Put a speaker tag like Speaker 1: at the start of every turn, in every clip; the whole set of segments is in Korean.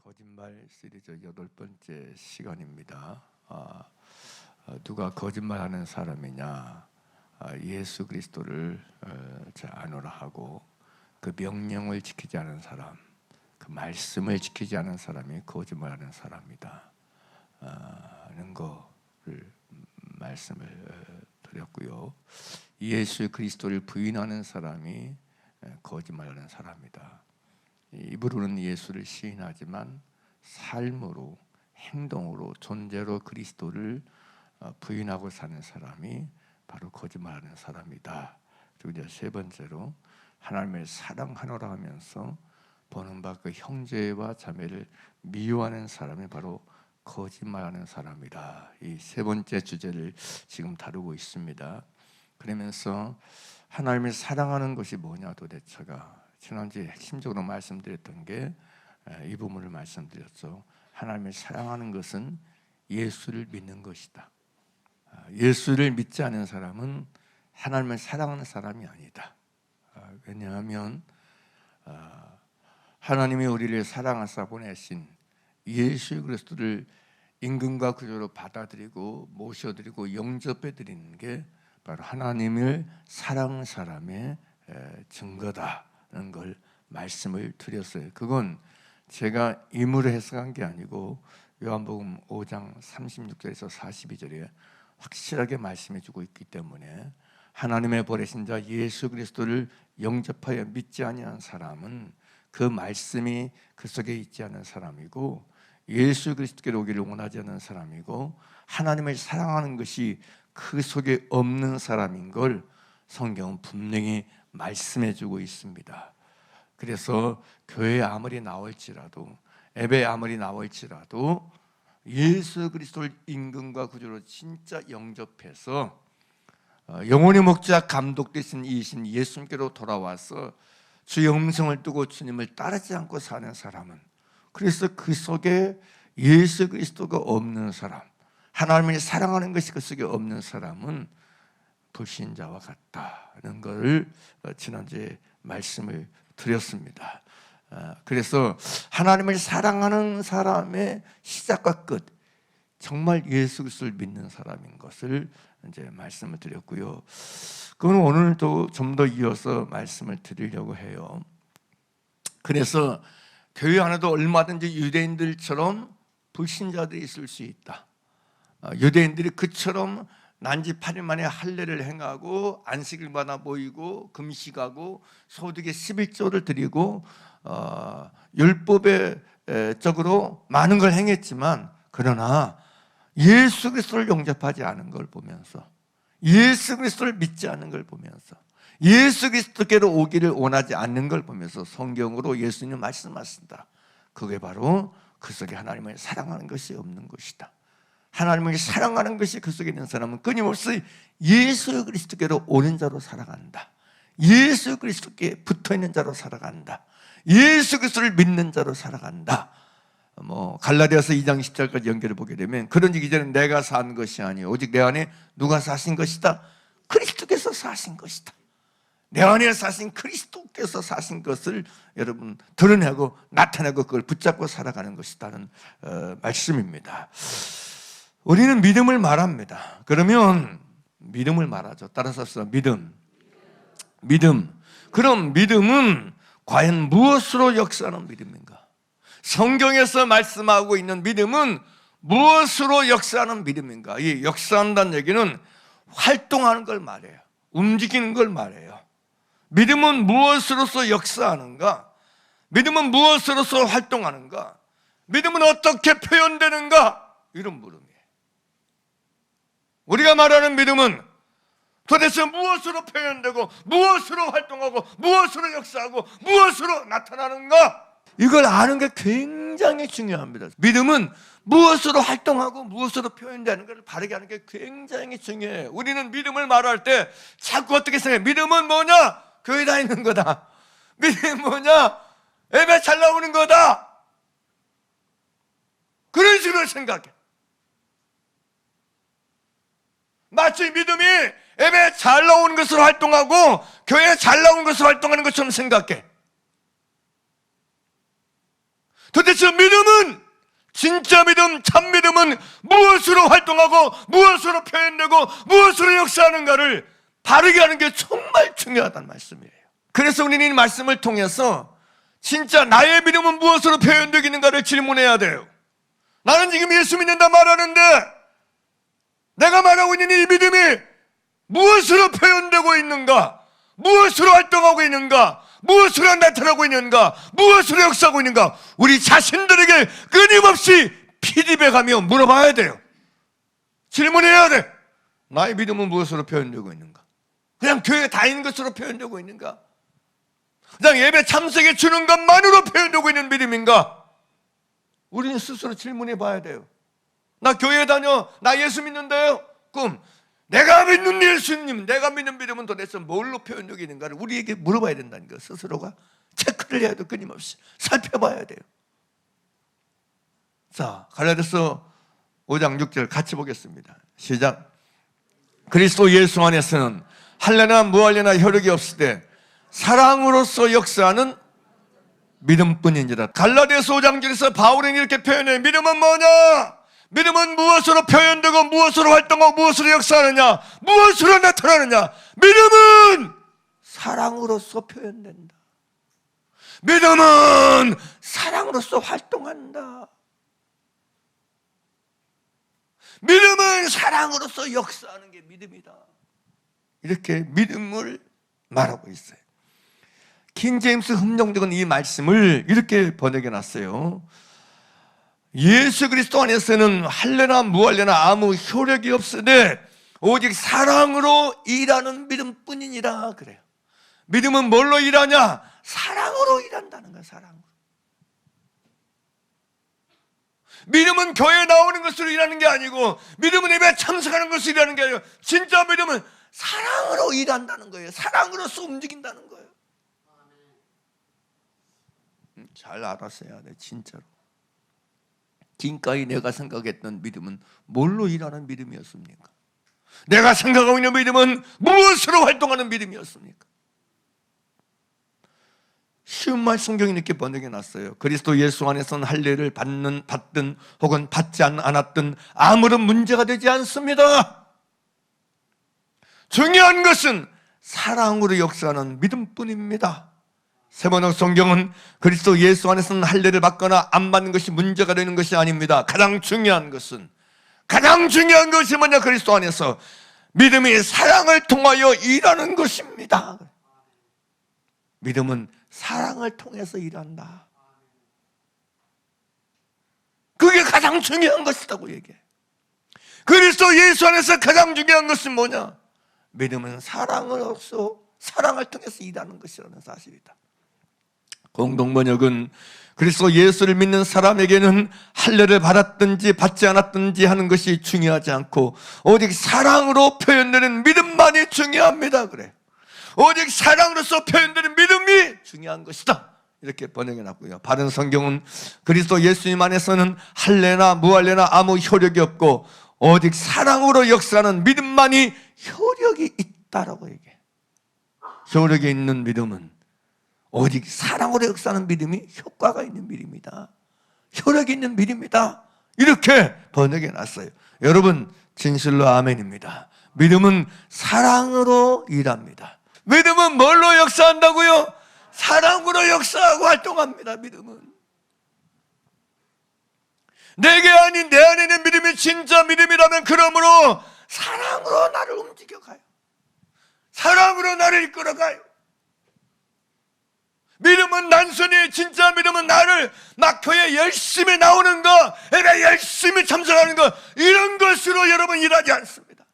Speaker 1: 거짓말 시리즈 8번째 시간입니다. 누가 거짓말하는 사람이냐? 예수 그리스도를 아노라 하고 그 명령을 지키지 않은 사람, 그 말씀을 지키지 않은 사람이 거짓말하는 사람이다 하는 거를 말씀을 드렸고요. 예수 그리스도를 부인하는 사람이 거짓말하는 사람이다. 입으로는 예수를 시인하지만 삶으로, 행동으로, 존재로 그리스도를 부인하고 사는 사람이 바로 거짓말하는 사람이다. 그리고 이제 세 번째로 하나님을 사랑하노라 하면서 보는 바 그 형제와 자매를 미워하는 사람이 바로 거짓말하는 사람이다. 이 세 번째 주제를 지금 다루고 있습니다. 그러면서 하나님을 사랑하는 것이 뭐냐 도대체가 지난주에 핵심적으로 말씀드렸던 게 이 부분을 말씀드렸죠. 하나님을 사랑하는 것은 예수를 믿는 것이다. 예수를 믿지 않은 사람은 하나님을 사랑하는 사람이 아니다. 왜냐하면 하나님이 우리를 사랑하사 보내신 예수 그리스도를 임금과 구주로 받아들이고 모셔드리고 영접해드리는 게 바로 하나님을 사랑하는 사람의 증거다라는 걸 말씀을 드렸어요. 그건 제가 임으로 해석한 게 아니고 요한복음 5장 36절에서 42절에 확실하게 말씀해주고 있기 때문에 하나님의 보내신 자 예수 그리스도를 영접하여 믿지 아니한 사람은 그 말씀이 그 속에 있지 않은 사람이고 예수 그리스도께로 오기를 원하지 않는 사람이고 하나님을 사랑하는 것이 그 속에 없는 사람인 걸 성경은 분명히 말씀해주고 있습니다. 그래서 교회에 아무리 나올지라도 예배에 아무리 나올지라도 예수 그리스도를 임금과 구주로 진짜 영접해서 영혼의 목자 감독 되신 이신 예수님께로 돌아와서 주의 음성을 두고 주님을 따르지 않고 사는 사람은, 그래서 그 속에 예수 그리스도가 없는 사람, 하나님을 사랑하는 것이 그 속에 없는 사람은 불신자와 같다는 것을 지난주에 말씀을 드렸습니다. 그래서 하나님을 사랑하는 사람의 시작과 끝, 정말 예수 그리스도를 믿는 사람인 것을 이제 말씀을 드렸고요. 그건 오늘도 좀 더 이어서 말씀을 드리려고 해요. 그래서 교회 안에도 얼마든지 유대인들처럼 불신자들이 있을 수 있다. 유대인들이 그처럼 난지 8일 만에 할례를 행하고 안식일 받아 모이고 금식하고 소득의 11조를 드리고 율법의 적으로 많은 걸 행했지만, 그러나 예수 그리스도를 영접하지 않은 걸 보면서, 예수 그리스도를 믿지 않는 걸 보면서, 예수 그리스도께로 오기를 원하지 않는 걸 보면서 성경으로 예수님 말씀하신다. 그게 바로 그 속에 하나님을 사랑하는 것이 없는 것이다. 하나님을 사랑하는 것이 그 속에 있는 사람은 끊임없이 예수 그리스도께로 오는 자로 살아간다. 예수 그리스도께 붙어있는 자로 살아간다. 예수 그리스도를 믿는 자로 살아간다. 갈라디아서 2장 10절까지 연결해 보게 되면, 그런즉 이제는 내가 산 것이 아니요 오직 내 안에 누가 사신 것이다? 그리스도께서 사신 것이다. 내 안에 사신 그리스도께서 사신 것을 여러분 드러내고 나타내고 그걸 붙잡고 살아가는 것이다는 말씀입니다. 우리는 믿음을 말합니다. 그러면 믿음을 말하죠. 따라서 믿음. 그럼 믿음은 과연 무엇으로 역사하는 믿음인가? 성경에서 말씀하고 있는 믿음은 무엇으로 역사하는 믿음인가? 이 역사한다는 얘기는 활동하는 걸 말해요. 움직이는 걸 말해요. 믿음은 무엇으로서 역사하는가? 믿음은 무엇으로서 활동하는가? 믿음은 어떻게 표현되는가? 이런 물음이에요. 우리가 말하는 믿음은 도대체 무엇으로 표현되고 무엇으로 활동하고 무엇으로 역사하고 무엇으로 나타나는가? 이걸 아는 게 굉장히 중요합니다. 믿음은 무엇으로 활동하고 무엇으로 표현되는 걸 바르게 하는 게 굉장히 중요해요. 우리는 믿음을 말할 때 자꾸 어떻게 생각해요? 믿음은 뭐냐? 교회 다니는 거다. 믿음이 뭐냐? 예배 잘 나오는 거다. 그런 식으로 생각해. 마치 믿음이 예배 잘 나오는 것으로 활동하고 교회 잘 나오는 것으로 활동하는 것처럼 생각해. 도대체 믿음은, 진짜 믿음, 참 믿음은 무엇으로 활동하고 무엇으로 표현되고 무엇으로 역사하는가를 바르게 하는 게 정말 중요하다는 말씀이에요. 그래서 우리는 이 말씀을 통해서 진짜 나의 믿음은 무엇으로 표현되기는가를 질문해야 돼요. 나는 지금 예수 믿는다 말하는데 내가 말하고 있는 이 믿음이 무엇으로 표현되고 있는가, 무엇으로 활동하고 있는가, 무엇으로 나타나고 있는가, 무엇으로 역사하고 있는가, 우리 자신들에게 끊임없이 피드백하며 물어봐야 돼요. 질문해야 돼. 나의 믿음은 무엇으로 표현되고 있는가? 그냥 교회에 다니는 것으로 표현되고 있는가? 그냥 예배 참석해 주는 것만으로 표현되고 있는 믿음인가? 우리는 스스로 질문해 봐야 돼요. 나 교회 다녀, 나 예수 믿는데요. 그럼 내가 믿는 예수님, 내가 믿는 믿음은 도대체 뭘로 표현되고 있는가를 우리에게 물어봐야 된다는 거. 스스로가 체크를 해야 돼. 끊임없이 살펴봐야 돼요. 자, 갈라디아서 5장 6절 같이 보겠습니다. 시작. 그리스도 예수 안에서는 할례나 무할례나 혈육이 없으되 사랑으로서 역사하는 믿음뿐이니라. 갈라디아서 5장 6절에서 바울은 이렇게 표현해요. 믿음은 뭐냐? 믿음은 무엇으로 표현되고 무엇으로 활동하고 무엇으로 역사하느냐, 무엇으로 나타나느냐. 믿음은 사랑으로서 표현된다. 믿음은 사랑으로서 활동한다. 믿음은 사랑으로서 역사하는 게 믿음이다. 이렇게 믿음을 말하고 있어요. 킹제임스 흠정적은 이 말씀을 이렇게 번역해 놨어요. 예수 그리스도 안에서는 할례나 무할례나 아무 효력이 없으되 오직 사랑으로 일하는 믿음뿐이니라 그래요. 믿음은 뭘로 일하냐? 사랑으로 일한다는 거야. 사랑으로. 믿음은 교회에 나오는 것으로 일하는 게 아니고, 믿음은 예배에 참석하는 것으로 일하는 게 아니고, 진짜 믿음은 사랑으로 일한다는 거예요. 사랑으로서 움직인다는 거예요. 잘 알았어야 돼. 진짜로. 지금까지 내가 생각했던 믿음은 뭘로 일하는 믿음이었습니까? 내가 생각하고 있는 믿음은 무엇으로 활동하는 믿음이었습니까? 쉬운 말 성경이 이렇게 번역해 놨어요. 그리스도 예수 안에서는 할례를 받든 혹은 받지 않았든 아무런 문제가 되지 않습니다. 중요한 것은 사랑으로 역사하는 믿음뿐입니다. 세번역 성경은 그리스도 예수 안에서는 할례를 받거나 안 받는 것이 문제가 되는 것이 아닙니다. 가장 중요한 것이 뭐냐? 그리스도 안에서 믿음이 사랑을 통하여 일하는 것입니다. 믿음은 사랑을 통해서 일한다. 그게 가장 중요한 것이라고 얘기해. 그리스도 예수 안에서 가장 중요한 것은 뭐냐? 믿음은 사랑으로서, 사랑을 통해서 일하는 것이라는 사실이다. 공동번역은 그리스도 예수를 믿는 사람에게는 할례를 받았든지 받지 않았든지 하는 것이 중요하지 않고 오직 사랑으로 표현되는 믿음만이 중요합니다. 그래. 오직 사랑으로서 표현되는 믿음이 중요한 것이다. 이렇게 번역해놨고요. 바른 성경은 그리스도 예수님 안에서는 할례나 무할례나 아무 효력이 없고 오직 사랑으로 역사하는 믿음만이 효력이 있다라고 얘기해. 효력이 있는 믿음은 오직 사랑으로 역사하는 믿음이 효과가 있는 믿음이다. 효력이 있는 믿음이다. 이렇게 번역해놨어요. 여러분 진실로 아멘입니다. 믿음은 사랑으로 일합니다. 믿음은 뭘로 역사한다고요? 사랑으로 역사하고 활동합니다. 믿음은 내게 아닌 내 안에 있는 믿음이 진짜 믿음이라면 그러므로 사랑으로 나를 움직여가요. 사랑으로 나를 이끌어가요. 믿음은 단순히, 진짜 믿음은 나를 막 교회 열심히 나오는 거, 예배 열심히 참석하는 거, 이런 것으로 여러분 일하지 않습니다.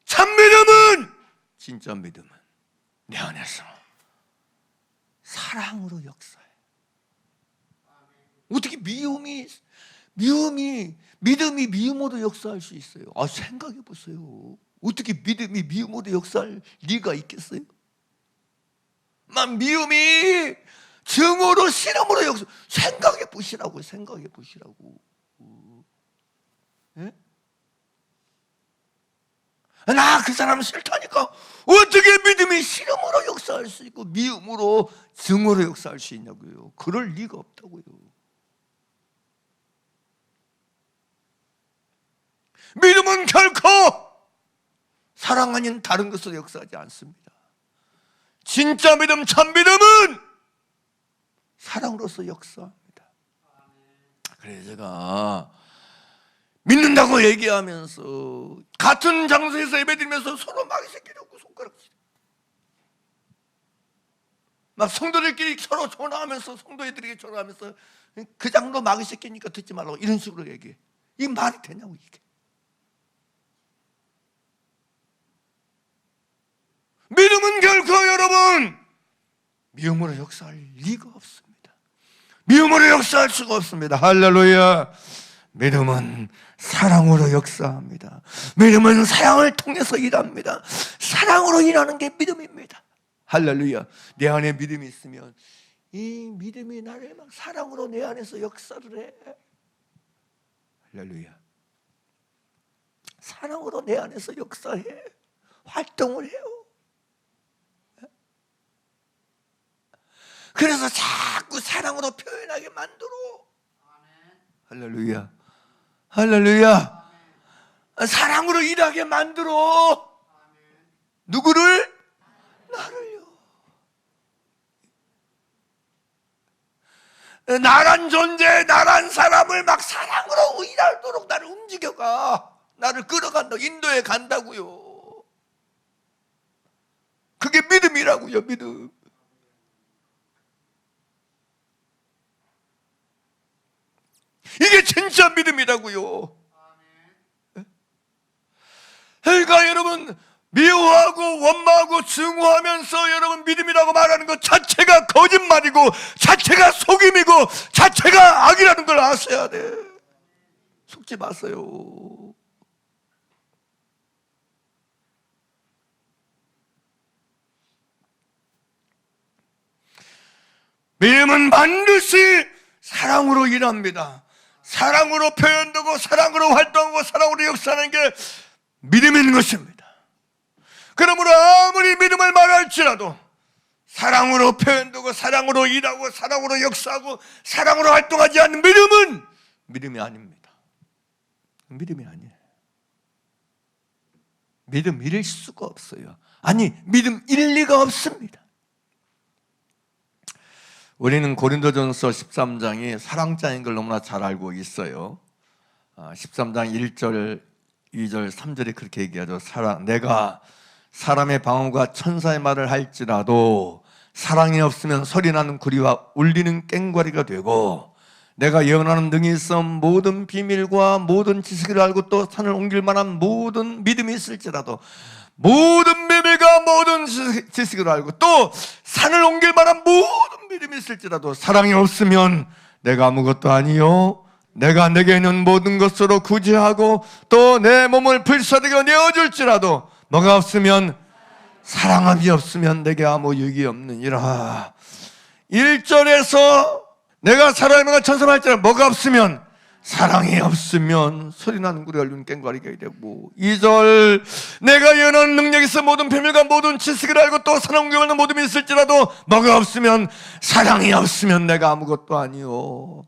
Speaker 1: 참 믿음은, 진짜 믿음은 내 안에서 사랑으로 역사해. 어떻게 믿음이 미움으로 역사할 수 있어요? 생각해 보세요. 어떻게 믿음이 미움으로 역사할 리가 있겠어요? 미움이 증오로, 신음으로 역사. 생각해 보시라고. 예? 나 그 사람 싫다니까. 어떻게 믿음이 신음으로 역사할 수 있고 미움으로, 증오로 역사할 수 있냐고요. 그럴 리가 없다고요. 믿음은 결코 사랑 아닌 다른 것으로 역사하지 않습니다. 진짜 믿음, 참 믿음은 사랑으로서 역사합니다. 그래서 제가 믿는다고 얘기하면서 같은 장소에서 예배드리면서 서로 막 새끼놓고 손가락질, 막 성도들끼리 서로 전화하면서, 성도들에게 전화하면서 그 장로 막이 새끼니까 듣지 말라고 이런 식으로 얘기해. 이 말이 되냐고 이게. 믿음은 결코 여러분 미움으로 역사할 리가 없습니다. 미움으로 역사할 수가 없습니다. 할렐루야. 믿음은 사랑으로 역사합니다. 믿음은 사랑을 통해서 일합니다. 사랑으로 일하는 게 믿음입니다. 할렐루야. 내 안에 믿음이 있으면 이 믿음이 나를 막 사랑으로 내 안에서 역사를 해. 할렐루야. 사랑으로 내 안에서 역사해. 활동을 해요. 그래서 자꾸 사랑으로 표현하게 만들어. 할렐루야. 할렐루야. 사랑으로 일하게 만들어. 누구를? 나를요. 나란 존재, 나란 사람을 막 사랑으로 일하도록 나를 움직여가. 나를 끌어간다, 인도에 간다고요. 그게 믿음이라고요. 믿음. 이게 진짜 믿음이라고요. 그러니까 여러분 미워하고 원망하고 증오하면서 여러분 믿음이라고 말하는 것 자체가 거짓말이고 자체가 속임이고 자체가 악이라는 걸 아셔야 돼. 속지 마세요. 믿음은 반드시 사랑으로 일합니다. 사랑으로 표현되고 사랑으로 활동하고 사랑으로 역사하는 게 믿음인 것입니다. 그러므로 아무리 믿음을 말할지라도 사랑으로 표현되고 사랑으로 일하고 사랑으로 역사하고 사랑으로 활동하지 않는 믿음은 믿음이 아닙니다. 믿음이 아니에요. 믿음일 수가 없어요. 아니, 믿음일 리가 없습니다. 우리는 고린도전서 13장이 사랑장인 걸 너무나 잘 알고 있어요. 13장 1절, 2절, 3절에 그렇게 얘기하죠. 내가 사람의 방언과 천사의 말을 할지라도 사랑이 없으면 소리나는 구리와 울리는 꽹과리가 되고, 내가 예언하는 능히 있어 모든 비밀과 모든 지식을 알고 또 산을 옮길 만한 모든 믿음이 있을지라도, 모든 비밀과 모든 지식을 알고 또 산을 옮길 만한 모든 믿음이 있을지라도 사랑이 없으면 내가 아무것도 아니요, 내가 내게 있는 모든 것으로 구제하고 또 내 몸을 불사르게 내어줄지라도 뭐가 없으면, 사랑함이 없으면 내게 아무 유익이 없느니라. 1절에서 내가 사랑과 천사를 할지라도 뭐가 없으면, 사랑이 없으면 소리나는 구리가 울리는 꽹과리가 되고, 2절 내가 예언하는 능력이 있어 모든 비밀과 모든 지식을 알고 또 사랑 옮겨가는 모든 게 있을지라도 뭐가 없으면, 사랑이 없으면 내가 아무것도 아니요.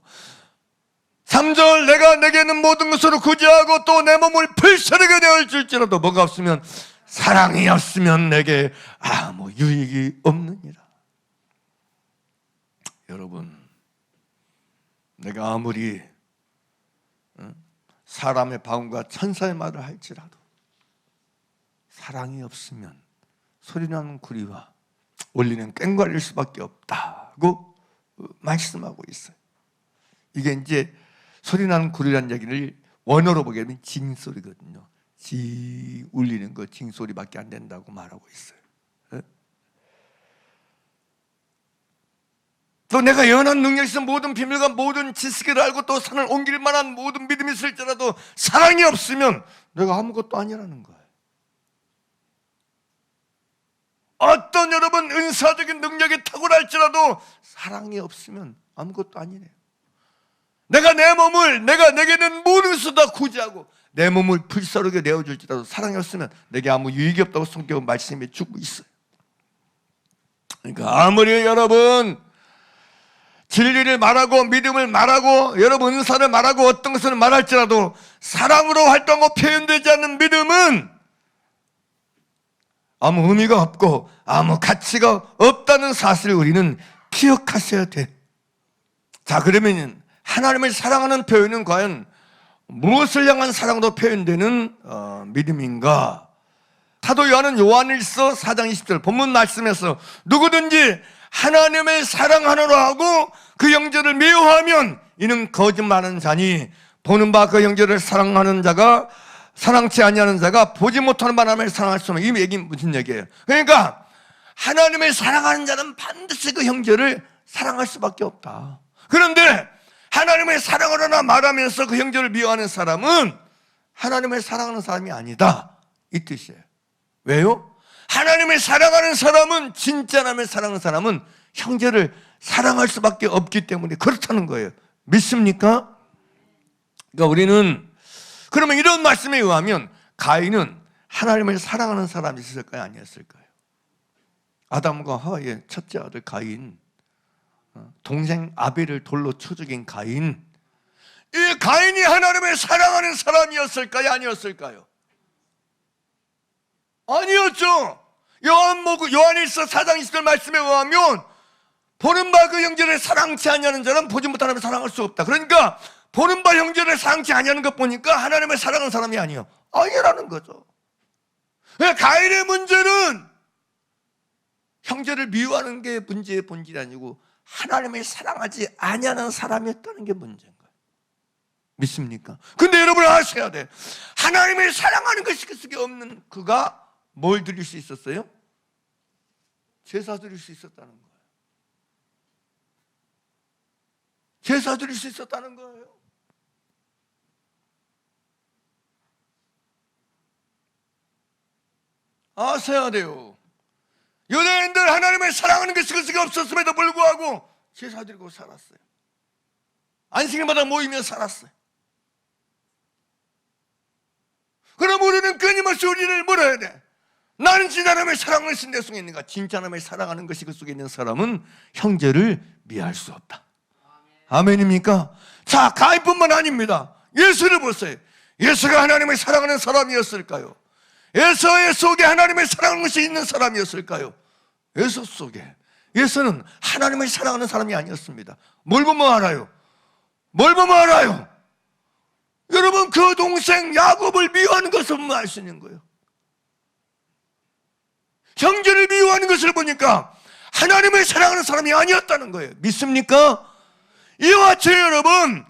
Speaker 1: 3절 내가 내게 있는 모든 것으로 구제하고 또 내 몸을 불사르게 내어줄지라도 뭐가 없으면, 사랑이 없으면 내게 아무 유익이 없느니라. 여러분, 내가 아무리 사람의 방언과 천사의 말을 할지라도 사랑이 없으면 소리나는 구리와 울리는 꽹과리일 수밖에 없다고 말씀하고 있어요. 이게 이제 소리나는 구리라는 얘기를 원어로 보게 되면 징소리거든요. 지 울리는 거 징소리밖에 안 된다고 말하고 있어요. 또 내가 예언한 능력이 있어 모든 비밀과 모든 지식을 알고 또 산을 옮길 만한 모든 믿음이 있을지라도 사랑이 없으면 내가 아무것도 아니라는 거예요. 어떤 여러분 은사적인 능력이 탁월할지라도 사랑이 없으면 아무것도 아니래요. 내가 내 몸을, 내가 내게 있는 모든 것을 다 구제하고 내 몸을 불사르게 내어줄지라도 사랑이 없으면 내게 아무 유익이 없다고 성경은 말씀해 주고 있어요. 그러니까 아무리 여러분 진리를 말하고 믿음을 말하고 여러분 은사를 말하고 어떤 것을 말할지라도 사랑으로 활동하고 표현되지 않는 믿음은 아무 의미가 없고 아무 가치가 없다는 사실을 우리는 기억하셔야 돼. 자, 그러면 하나님을 사랑하는 표현은 과연 무엇을 향한 사랑으로 표현되는 믿음인가? 사도 요한일서 4장 20절 본문 말씀에서 누구든지 하나님을 사랑하노라 하고 그 형제를 미워하면 이는 거짓말하는 자니 보는 바 그 형제를 사랑하는 자가 사랑치 아니하는 자가 보지 못하는 바 하나님을 사랑할 수 없는, 이 얘기는 무슨 얘기예요? 그러니까 하나님을 사랑하는 자는 반드시 그 형제를 사랑할 수밖에 없다. 그런데 하나님을 사랑하려나 말하면서 그 형제를 미워하는 사람은 하나님을 사랑하는 사람이 아니다, 이 뜻이에요. 왜요? 하나님을 사랑하는 사람은, 진짜 하나님을 사랑하는 사람은 형제를 사랑할 수밖에 없기 때문에 그렇다는 거예요. 믿습니까? 그러니까 우리는 그러면 이런 말씀에 의하면 가인은 하나님을 사랑하는 사람이었을까요? 아니었을까요? 아담과 하와의 첫째 아들 가인, 동생 아벨을 돌로 쳐 죽인 가인, 이 가인이 하나님을 사랑하는 사람이었을까요? 아니었을까요? 아니었죠. 요한일서 4장 20절 말씀에 의하면 보는 바 그 형제를 사랑치 아니하는 자는 보지 못하는 사람을 사랑할 수 없다. 그러니까 보는 바 형제를 사랑치 아니하는 것 보니까 하나님을 사랑하는 사람이 아니라는 거죠. 가인의 문제는 형제를 미워하는 게 문제의 본질이 아니고 하나님을 사랑하지 아니하는 사람이었다는 게 문제인 거예요. 믿습니까? 근데 여러분 아셔야 돼. 하나님을 사랑하는 것이 그 속에 없는 그가 뭘 드릴 수 있었어요? 제사 드릴 수 있었다는 거예요. 제사 드릴 수 있었다는 거예요. 아셔야 돼요. 유대인들 하나님을 사랑하는 것이 그 속에 없었음에도 불구하고 제사 드리고 살았어요. 안식일마다 모이며 살았어요. 그럼 우리는 끊임없이 우리를 물어야 돼. 나는 진짜 하나님을 사랑하는 것이 내 속에 있는가? 진짜 하나님을 사랑하는 것이 그 속에 있는 사람은 형제를 미워할 수 없다. 아멘입니까? 자, 가인뿐만 아닙니다. 예수를 보세요. 예수가 하나님을 사랑하는 사람이었을까요? 예수의 속에 하나님을 사랑하는 것이 있는 사람이었을까요? 예수 속에. 예수는 하나님을 사랑하는 사람이 아니었습니다. 뭘 보면 알아요? 뭘 보면 알아요? 여러분, 그 동생 야곱을 미워하는 것을 보면 알 수 있는 거예요. 형제를 미워하는 것을 보니까 하나님을 사랑하는 사람이 아니었다는 거예요. 믿습니까? 이와 같이 여러분,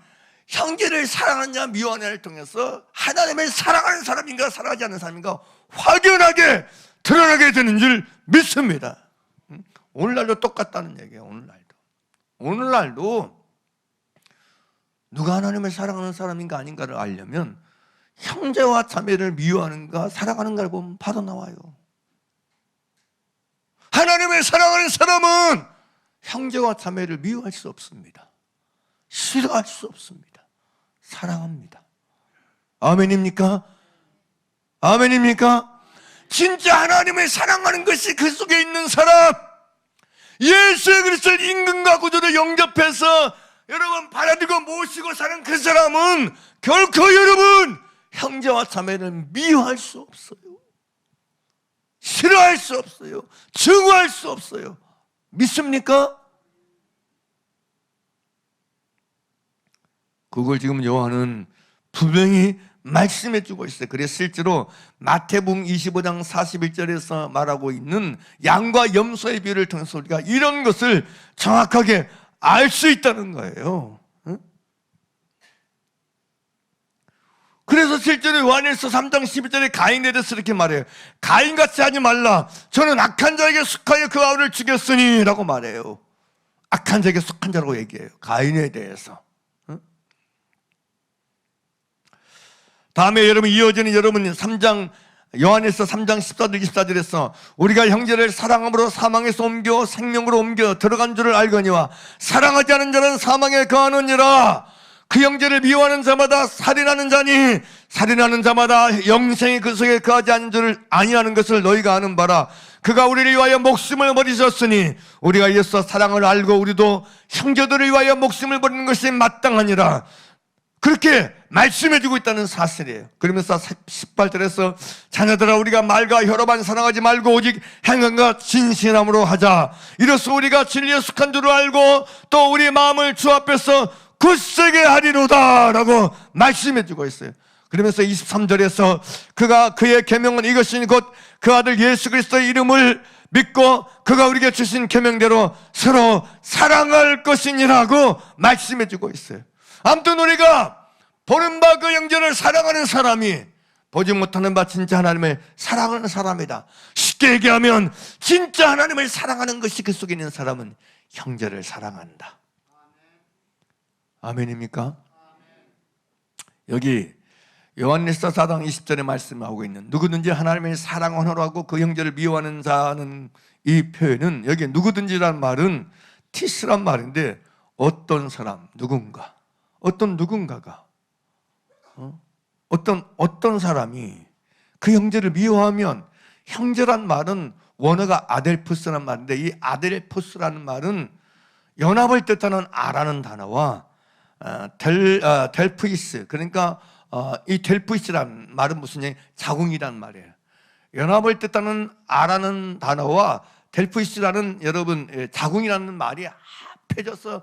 Speaker 1: 형제를 사랑하는 자 미워하는 자를 통해서 하나님을 사랑하는 사람인가 사랑하지 않는 사람인가 확연하게 드러나게 되는 줄 믿습니다. 오늘날도 똑같다는 얘기예요. 오늘날도 누가 하나님을 사랑하는 사람인가 아닌가를 알려면 형제와 자매를 미워하는가 사랑하는가를 보면 바로 나와요. 하나님을 사랑하는 사람은 형제와 자매를 미워할 수 없습니다. 싫어할 수 없습니다. 사랑합니다. 아멘입니까? 아멘입니까? 진짜 하나님을 사랑하는 것이 그 속에 있는 사람, 예수의 그리스도를 임금과 구주로 영접해서 여러분 받아들이고 모시고 사는 그 사람은 결코 여러분 형제와 자매를 미워할 수 없어요. 싫어할 수 없어요. 증오할 수 없어요. 믿습니까? 그걸 지금 요한은 분명히 말씀해 주고 있어요. 그래서 실제로 마태복음 25장 41절에서 말하고 있는 양과 염소의 비유를 통해서 우리가 이런 것을 정확하게 알 수 있다는 거예요. 그래서 실제로 요한일서 3장 12절에 가인에 대해서 이렇게 말해요. 가인같이 하지 말라. 저는 악한 자에게 속하여 그 아우를 죽였으니 라고 말해요. 악한 자에게 속한 자라고 얘기해요. 가인에 대해서. 다음에 여러분 이어지는 여러분 요한일서 3장 14절 24절에서 우리가 형제를 사랑함으로 사망에서 옮겨 생명으로 옮겨 들어간 줄을 알거니와 사랑하지 않은 자는 사망에 거하느니라. 그 형제를 미워하는 자마다 살인하는 자니 살인하는 자마다 영생이 그 속에 거하지 않은 줄을 아니하는 것을 너희가 아는 바라. 그가 우리를 위하여 목숨을 버리셨으니 우리가 예수와 사랑을 알고 우리도 형제들을 위하여 목숨을 버리는 것이 마땅하니라. 그렇게 말씀해주고 있다는 사실이에요. 그러면서 18절에서 자녀들아 우리가 말과 혀로만 사랑하지 말고 오직 행함과 진실함으로 하자. 이로써 우리가 진리에 속한 줄을 알고 또 우리 마음을 주 앞에서 굳세게 하리로다 라고 말씀해주고 있어요. 그러면서 23절에서 그가 그의 계명은 이것이니 곧 그 아들 예수 그리스도의 이름을 믿고 그가 우리에게 주신 계명대로 서로 사랑할 것이니라고 말씀해주고 있어요. 아무튼 우리가 보는 바 그 형제를 사랑하는 사람이 보지 못하는 바 진짜 하나님을 사랑하는 사람이다. 쉽게 얘기하면 진짜 하나님을 사랑하는 것이 그 속에 있는 사람은 형제를 사랑한다. 아멘입니까? 여기 요한일서 4장 20절에 말씀하고 있는 누구든지 하나님의 사랑을 하고 그 형제를 미워하는 자는, 이 표현은 여기 누구든지란 말은 티스란 말인데 어떤 사람, 누군가, 어떤 누군가가 어떤 사람이 그 형제를 미워하면, 형제란 말은 원어가 아델푸스라는 말인데 이 아델푸스라는 말은 연합을 뜻하는 아라는 단어와 델프이스, 그러니까 이 델프이스란 말은 무슨 얘기? 자궁이란 말이에요. 연합을 뜻하는 아라는 단어와 델프이스라는 여러분 자궁이라는 말이 합해져서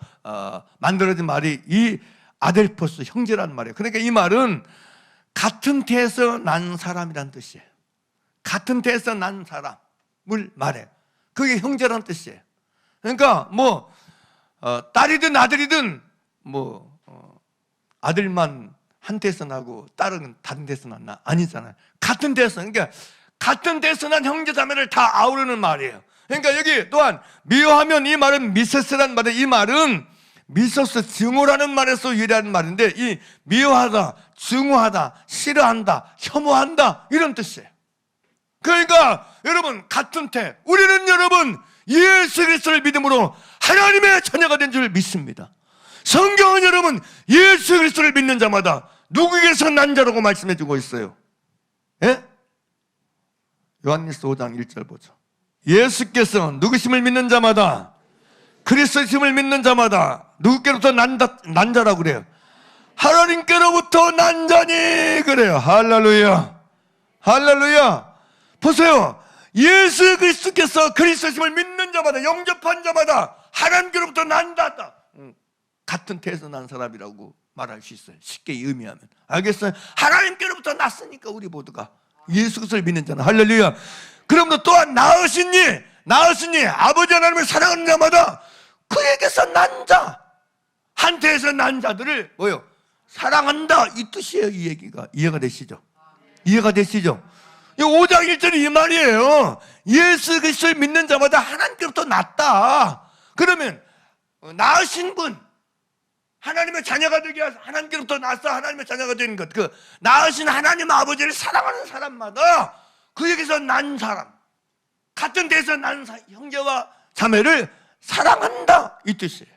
Speaker 1: 만들어진 말이 이 아델포스, 형제라는 말이에요. 그러니까 이 말은 같은 태에서 난 사람이란 뜻이에요. 같은 태에서 난 사람을 말해요. 그게 형제라는 뜻이에요. 그러니까 뭐 딸이든 아들이든 뭐 아들만 한 태에서 나고 딸은 다른 데서 났나? 아니잖아요. 같은 데서, 그러니까 같은 데서 난 형제자매를 다 아우르는 말이에요. 그러니까 여기 또한 미워하면, 이 말은 미세스라는 말이에요. 이 말은 미소스, 증오라는 말에서 유래하는 말인데 이 미워하다, 증오하다, 싫어한다, 혐오한다 이런 뜻이에요. 그러니까 여러분 같은 태, 우리는 여러분 예수 그리스도를 믿음으로 하나님의 자녀가 된 줄 믿습니다. 성경은 여러분 예수 그리스도를 믿는 자마다 누구에게서 난 자라고 말씀해주고 있어요. 예? 요한일서 5장 1절 보죠. 예수께서 누구심을 믿는 자마다, 그리스도심을 믿는 자마다 누구께로부터 난 자라고 그래요? 하나님께로부터 난 자니 그래요. 할렐루야, 할렐루야. 보세요. 예수 그리스도께서 그리스도심을 믿는 자마다, 영접한 자마다 하나님께로부터 난다. 같은 태에서 난 사람이라고 말할 수 있어요. 쉽게 의미하면. 알겠어요? 하나님께로부터 났으니까 우리 모두가 예수 그리스도를 믿는 자는. 할렐루야. 그러므로 또한 낳으시니 아버지 하나님을 사랑하는 자마다 그에게서 난 자, 한 태에서 난 자들을 뭐요? 사랑한다, 이 뜻이에요. 이 얘기가 이해가 되시죠? 이해가 되시죠? 5장 1절이 이 말이에요. 예수 그리스도를 믿는 자마다 하나님께로부터 났다. 그러면 낳으신 분, 하나님의 자녀가 되게 해서 하나님께로부터 나서 하나님의 자녀가 되는 것, 그 낳으신 하나님 아버지를 사랑하는 사람마다 그에게서 난 사람, 같은 데서 난 형제와 자매를 사랑한다, 이 뜻이에요.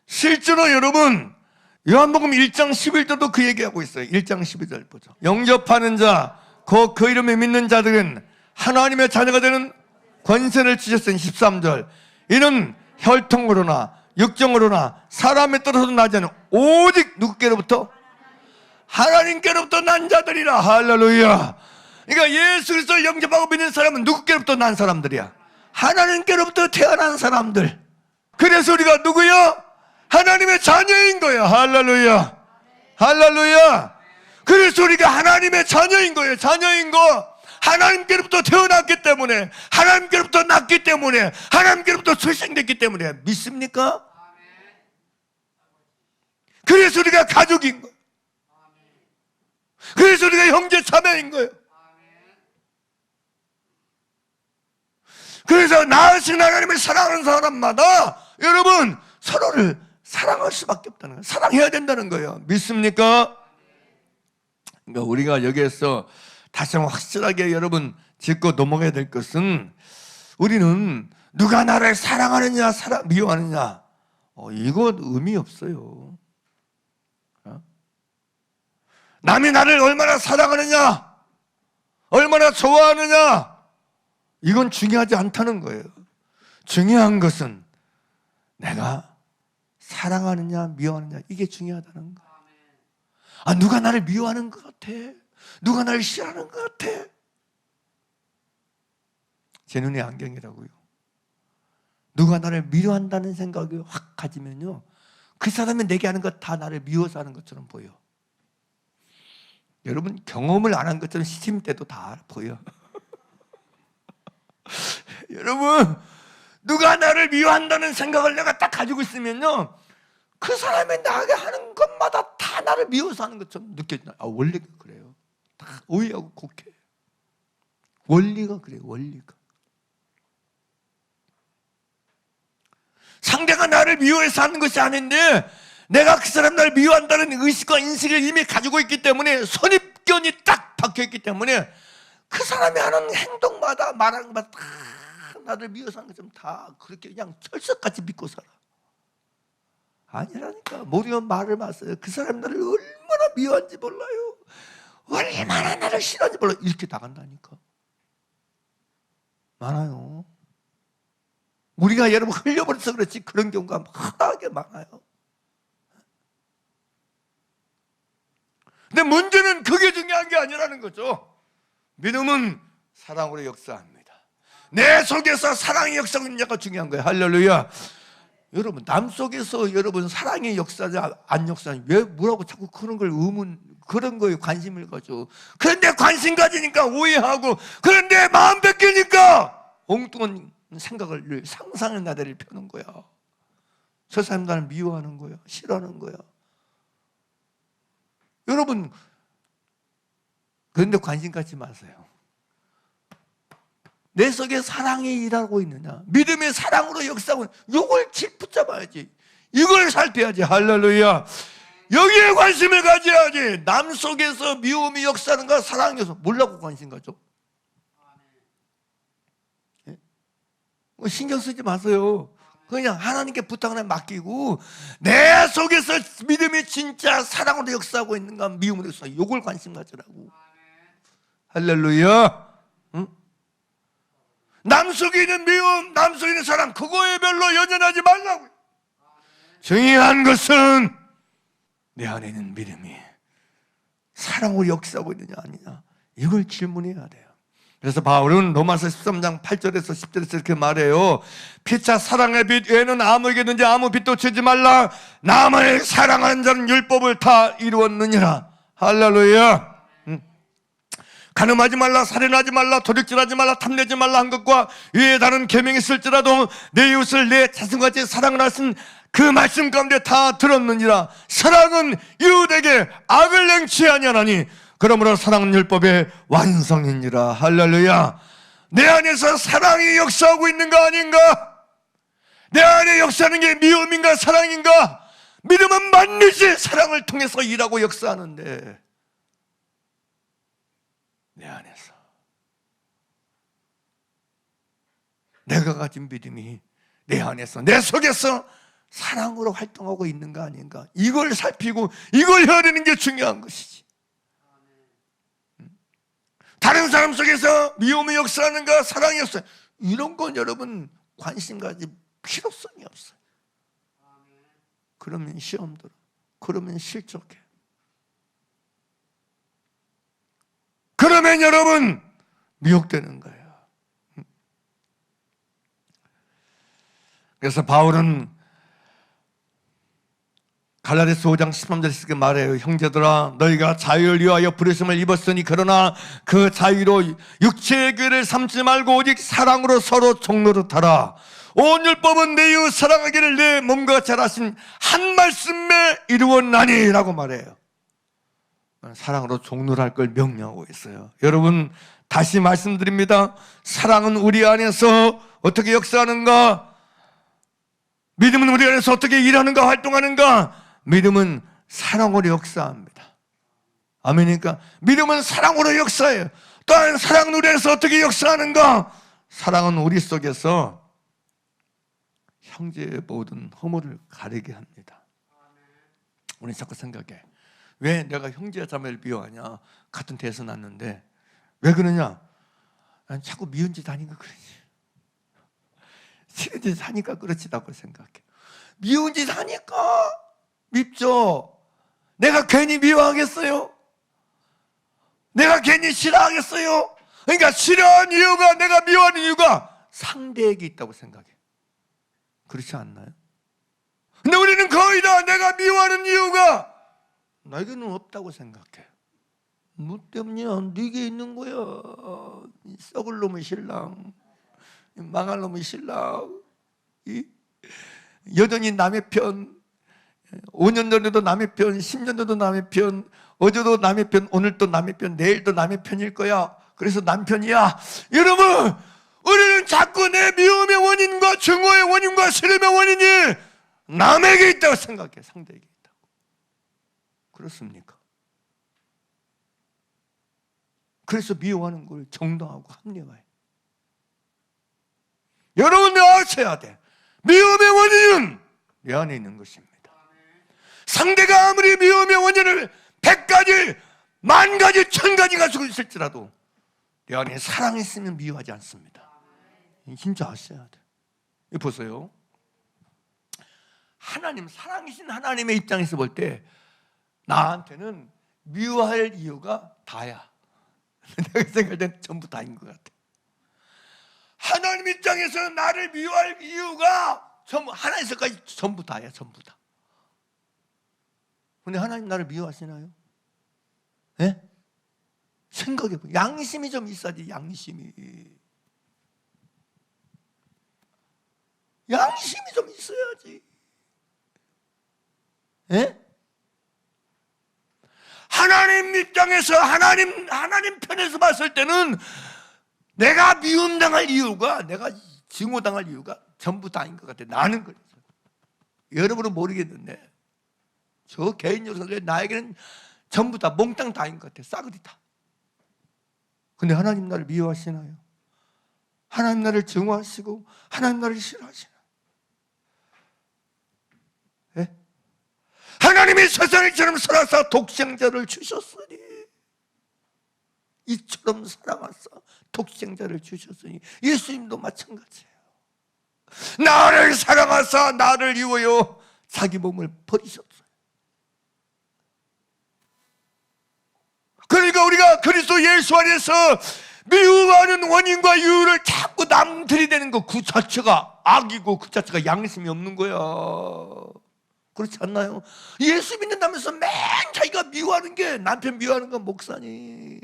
Speaker 1: 실제로 여러분 요한복음 1장 11절도 그 얘기하고 있어요. 1장 12절 보죠. 영접하는 자, 그 이름에 믿는 자들은 하나님의 자녀가 되는 권세를 주셨으니 13절. 이는 혈통으로나 육정으로나 사람에 따라서도 나지 않은 오직 누구께로부터? 하나님께로부터 난 자들이라. 할렐루야. 그러니까 예수 그리스도를 영접하고 믿는 사람은 누구께로부터 난 사람들이야? 하나님께로부터 태어난 사람들. 그래서 우리가 누구야? 하나님의 자녀인 거야. 할렐루야, 할렐루야. 그래서 우리가 하나님의 자녀인 거예요. 자녀인 거, 하나님께로부터 태어났기 때문에, 하나님께로부터 났기 때문에, 하나님께로부터 출생됐기 때문에. 믿습니까? 그래서 우리가 가족인 거예요. 그래서 우리가 형제 자매인 거예요. 그래서 낳으신 하나님을 사랑하는 사람마다 여러분 서로를 사랑할 수밖에 없다는 거예요. 사랑해야 된다는 거예요. 믿습니까? 그러니까 우리가 여기에서 다시 한번 확실하게 여러분 짚고 넘어가야 될 것은, 우리는 누가 나를 사랑하느냐 미워하느냐 이거 의미 없어요. 남이 나를 얼마나 사랑하느냐, 얼마나 좋아하느냐, 이건 중요하지 않다는 거예요. 중요한 것은 내가 사랑하느냐 미워하느냐, 이게 중요하다는 거예요. 누가 나를 미워하는 것 같아, 누가 나를 싫어하는 것 같아. 제 눈에 안경이라고요. 누가 나를 미워한다는 생각이 확 가지면요, 그 사람이 내게 하는 것 다 나를 미워서 하는 것처럼 보여. 여러분, 경험을 안 한 것처럼 시침 때도 다 보여. 여러분, 누가 나를 미워한다는 생각을 내가 딱 가지고 있으면요, 그 사람이 나에게 하는 것마다 다 나를 미워서 하는 것처럼 느껴진다. 원리가 그래요. 다 오해하고 곡해. 원리가 그래요. 원리가. 상대가 나를 미워해서 하는 것이 아닌데, 내가 그 사람 나를 미워한다는 의식과 인식을 이미 가지고 있기 때문에, 선입견이 딱 박혀있기 때문에 그 사람이 하는 행동마다 말하는 것마다 다 나를 미워서 하는 것처럼 다 그렇게 그냥 철석같이 믿고 살아. 아니라니까. 모르면 말을 마세요. 그 사람이 나를 얼마나 미워한지 몰라요, 얼마나 나를 싫어하는지 몰라요, 이렇게 나간다니까. 많아요. 우리가 여러분 흘려버려서 그렇지 그런 경우가 흔하게 많아요. 근데 문제는 그게 중요한 게 아니라는 거죠. 믿음은 사랑으로 역사합니다. 내 속에서 사랑이 역사하고 있느냐가 중요한 거예요. 할렐루야. 여러분, 남 속에서 여러분 사랑이 역사하지 안 역사하지, 왜 뭐라고 자꾸 그런 걸 그런 거에 관심을 가져. 그런데 관심 가지니까 오해하고, 그런데 마음 뺏기니까 엉뚱한 생각을, 상상의 나대를 펴는 거야. 저 사람 나를 미워하는 거야, 싫어하는 거야. 여러분, 그런데 관심 갖지 마세요. 내 속에 사랑이 일하고 있느냐, 믿음의 사랑으로 역사하고 있느냐, 이걸 붙잡아야지. 이걸 살펴야지. 할렐루야. 여기에 관심을 가져야지. 남 속에서 미움이 역사하는가, 사랑이 역사, 뭐라고 관심 가져? 신경 쓰지 마세요. 그냥 하나님께 부탁을 맡기고, 내 속에서 믿음이 진짜 사랑으로 역사하고 있는가, 미움으로 역사하고, 이걸 관심 가지라고. 할렐루야. 응? 남 속에 있는 미움, 남 속에 있는 사랑, 그거에 별로 연연하지 말라고. 중요한 것은 내 안에 있는 믿음이 사랑으로 역사하고 있느냐 아니냐, 이걸 질문해야 돼요. 그래서 바울은 로마서 13장 8절에서 10절에서 이렇게 말해요. 피차 사랑의 빛 외에는 아무에게든지 아무 빛도 주지 말라. 남을 사랑하는 자는 율법을 다 이루었느니라. 할렐루야. 간음하지 말라, 살인하지 말라, 도둑질하지 말라, 탐내지 말라 한 것과 위에 다른 계명이 있을지라도 내 이웃을 내 자신같이 사랑을 하신 그 말씀 가운데 다 들었느니라. 사랑은 이웃에게 악을 냉치 아니하나니 그러므로 사랑은 율법의 완성이니라. 할렐루야. 내 안에서 사랑이 역사하고 있는가 아닌가? 내 안에 역사하는 게 미움인가 사랑인가? 믿음은 반드시 사랑을 통해서 일하고 역사하는데, 내 안에서 내가 가진 믿음이 내 안에서, 내 속에서 사랑으로 활동하고 있는가 아닌가, 이걸 살피고 이걸 해야 되는 게 중요한 것이지. 다른 사람 속에서 미움이 역사하는가, 사랑이 역사, 이런 건 여러분 관심 가질 필요성이 없어요. 그러면 시험 들어, 그러면 실족해, 그러면 여러분 미혹되는 거예요. 그래서 바울은 갈라디아서 5장 13절에 이렇게 말해요. 형제들아, 너희가 자유를 위하여 부르심을 입었으니 그러나 그 자유로 육체의 교회를 삼지 말고 오직 사랑으로 서로 종노릇하라. 온 율법은 내 이웃 사랑하기를 내 몸과 잘하신 한 말씀에 이루었나니 라고 말해요. 사랑으로 종노릇할 걸 명령하고 있어요. 여러분, 다시 말씀드립니다. 사랑은 우리 안에서 어떻게 역사하는가? 믿음은 우리 안에서 어떻게 일하는가, 활동하는가? 믿음은 사랑으로 역사합니다. 아멘이니까 믿음은 사랑으로 역사해요. 또한 사랑은 우리 안에서 어떻게 역사하는가? 사랑은 우리 속에서 형제의 모든 허물을 가리게 합니다. 우리 자꾸 생각해. 왜 내가 형제자매를 미워하냐? 같은 대에서 났는데 왜 그러냐? 난 자꾸 미운 짓 하니까 그러지. 싫은 짓 하니까 그렇지라고 생각해. 미운 짓 하니까 밉죠. 내가 괜히 미워하겠어요? 내가 괜히 싫어하겠어요? 그러니까 싫어하는 이유가, 내가 미워하는 이유가 상대에게 있다고 생각해. 그렇지 않나요? 근데 우리는 거의 다 내가 미워하는 이유가 나에게는 없다고 생각해. 뭐 때문이야? 네게 있는 거야. 썩을 놈의 신랑, 망할 놈의 신랑, 여전히 남의 편, 5년 전에도 남의 편, 10년 전에도 남의 편, 어제도 남의 편, 오늘도 남의 편, 내일도 남의 편일 거야. 그래서 남편이야. 여러분, 우리는 자꾸 내 미움의 원인과 증오의 원인과 싫음의 원인이 남에게 있다고 생각해. 상대에게 있다고. 그렇습니까? 그래서 미워하는 걸 정당하고 합리화해. 여러분들 아셔야 돼. 미움의 원인은 내 안에 있는 것입니다. 상대가 아무리 미움의 원인을 100가지, 10,000가지, 1,000가지 가지고 있을지라도 내 안에 사랑이 있으면 미워하지 않습니다. 진짜 아셔야 돼. 이거 보세요. 하나님, 사랑이신 하나님의 입장에서 볼 때 나한테는 미워할 이유가 다야. 내가 생각할 땐 전부 다인 것 같아. 하나님 입장에서 나를 미워할 이유가 전부, 하나에서까지 전부 다야. 전부 다. 근데 하나님 나를 미워하시나요? 예? 생각해봐. 양심이 좀 있어야지. 양심이 좀 있어야지. 예? 하나님 입장에서, 하나님 편에서 봤을 때는 내가 미움당할 이유가, 내가 증오당할 이유가 전부 다인 것 같아. 나는 그래서. 여러분은 모르겠는데 저 개인적으로 나에게는 전부 다 몽땅 다인 것 같아. 싸그리 다. 근데 하나님 나를 미워하시나요? 하나님 나를 증오하시고 하나님 나를 싫어하시나요? 예? 하나님이 세상을처럼 사랑하사 독생자를 주셨으니, 이처럼 사랑하사 독생자를 주셨으니 예수님도 마찬가지예요. 나를 사랑하사 나를 이루어 자기 몸을 버리셨어요. 그러니까 우리가 그리스도 예수 안에서 미워하는 원인과 이유를 자꾸 남 들이대는 거, 그 자체가 악이고 그 자체가 양심이 없는 거야. 그렇지 않나요? 예수 믿는다면서 맨 자기가 미워하는 게, 남편 미워하는 건 목사님.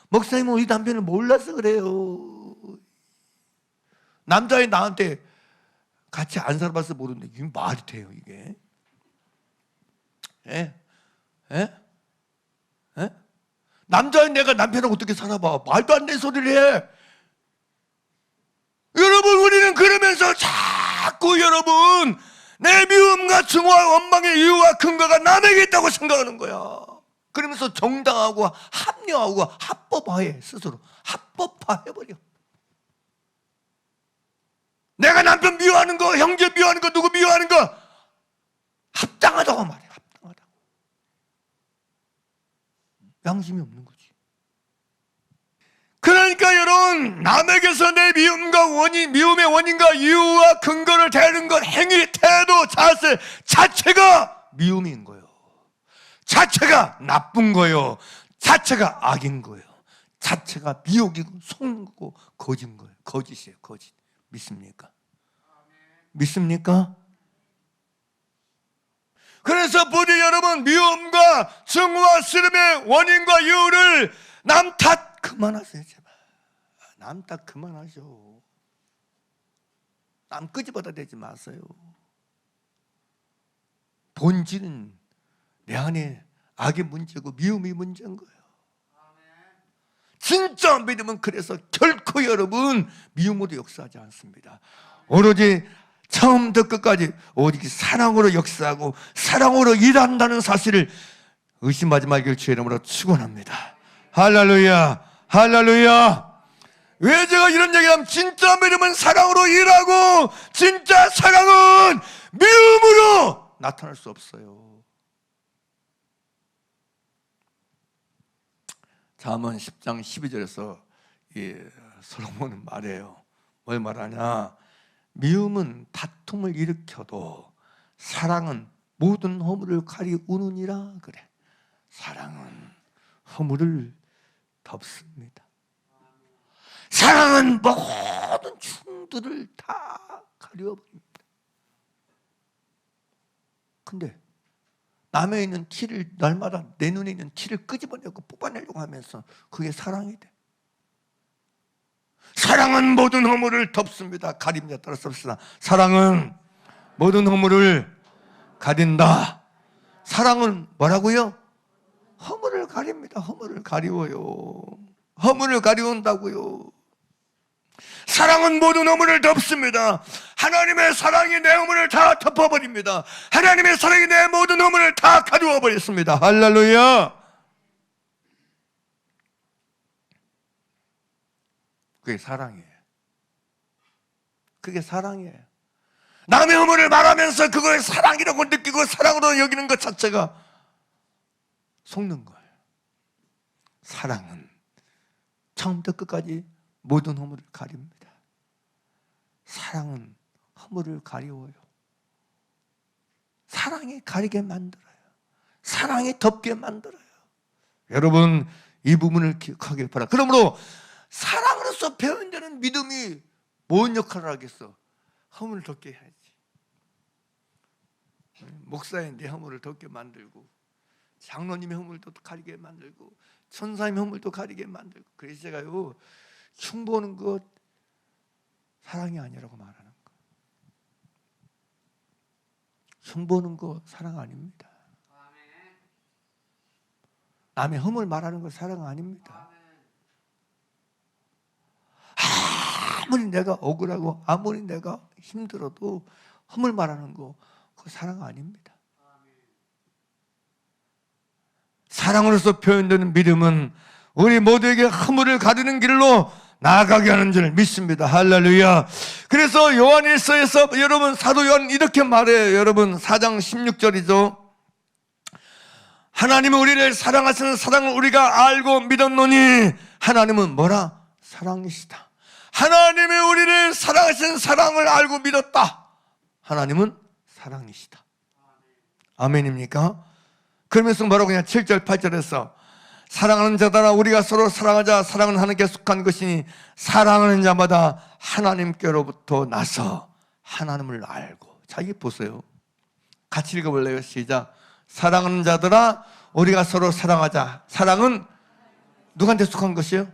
Speaker 1: 목사님은 우리 남편을 몰라서 그래요. 남자애 나한테 같이 안 살아봐서 모르는데 이게 말이 돼요, 이게? 예? 예? 예? 남자인 내가 남편하고 어떻게 살아봐? 말도 안 되는 소리를 해. 여러분, 우리는 그러면서 자꾸 여러분 내 미움과 증오와 원망의 이유와 근거가 남에게 있다고 생각하는 거야. 그러면서 정당하고 합리화하고 합법화해. 스스로 합법화해버려. 내가 남편 미워하는 거, 형제 미워하는 거, 누구 미워하는 거 합당하다고 말해. 합당하다고. 양심이 없는 거지. 그러니까 여러분, 남에게서 내 미움의 원인과 이유와 근거를 대는 것, 행위, 태도, 자세 자체가 미움인 거예요. 자체가 나쁜 거예요. 자체가 악인 거예요. 자체가 미혹이고 속는 거고 거짓인 거예요. 거짓이에요. 거짓. 믿습니까? 믿습니까? 그래서 부디 여러분, 미움과 증오와 싫음의 원인과 이유를 남 탓 그만하세요. 제발. 남 탓 그만하죠. 남 끄집어다 대지 마세요. 본질은 내 안에 악의 문제고 미움이 문제인 거예요. 진짜 믿음은 그래서 결코 여러분 미움으로 역사하지 않습니다. 오로지 처음부터 끝까지 오직 사랑으로 역사하고 사랑으로 일한다는 사실을 의심하지 말기를 주의 이름으로 축원합니다. 할렐루야, 할렐루야. 왜 제가 이런 얘기하면, 진짜 믿음은 사랑으로 일하고 진짜 사랑은 미움으로 나타날 수 없어요. 잠언 10장 12절에서 솔로몬은 말해요. 뭘 말하냐? 미움은 다툼을 일으켜도 사랑은 모든 허물을 가리우느니라 그래. 사랑은 허물을 덮습니다. 사랑은 모든 충돌을 다 가려버립니다. 근데 남에 있는 티를 날마다 내 눈에 있는 티를 끄집어내고 뽑아내려고 하면서 그게 사랑이 돼. 사랑은 모든 허물을 덮습니다. 가립니다. 따라서 씁시다. 사랑은 모든 허물을 가린다. 사랑은 뭐라고요? 허물을 가립니다. 허물을 가리워요. 허물을 가리운다고요. 사랑은 모든 허물을 덮습니다. 하나님의 사랑이 내 허물을 다 덮어버립니다. 하나님의 사랑이 내 모든 허물을 다 가리워버렸습니다. 할렐루야. 그게 사랑이에요. 그게 사랑이에요. 남의 허물을 말하면서 그걸 사랑이라고 느끼고 사랑으로 여기는 것 자체가 속는 거예요. 사랑은 처음부터 끝까지 모든 허물을 가립니다. 사랑은 허물을 가리워요. 사랑이 가리게 만들어요. 사랑이 덮게 만들어요. 여러분 이 부분을 기억하길 바랍니다. 그러므로 사랑으로서 표현되는 믿음이 뭔 역할을 하겠어? 허물을 덮게 해야지. 목사인데 허물을 덮게 만들고, 장로님의 허물도 가리게 만들고, 천사님의 허물도 가리게 만들고. 그래서 제가요, 흉보는 것 사랑이 아니라고 말하는 거. 흉보는 것 사랑 아닙니다. 남의 허물 말하는 것 사랑 아닙니다. 아무리 내가 억울하고 아무리 내가 힘들어도 허물 말하는 거 그거 사랑 아닙니다. 사랑으로서 표현되는 믿음은 우리 모두에게 허물을 가리는 길로 나아가게 하는 줄 믿습니다. 할렐루야. 그래서 요한일서에서 여러분 사도 요한 이렇게 말해요. 여러분 4장 16절이죠. 하나님은 우리를 사랑하시는 사랑을 우리가 알고 믿었노니 하나님은 뭐라? 사랑이시다. 하나님이 우리를 사랑하시는 사랑을 알고 믿었다. 하나님은 사랑이시다. 아멘입니까? 그러면서 뭐라고 그냥 7절 8절에서 사랑하는 자들아 우리가 서로 사랑하자. 사랑은 하나님께 속한 것이니 사랑하는 자마다 하나님께로부터 나서 하나님을 알고. 자, 이게 보세요. 같이 읽어볼래요? 시작. 사랑하는 자들아 우리가 서로 사랑하자. 사랑은 누구한테 속한 것이에요?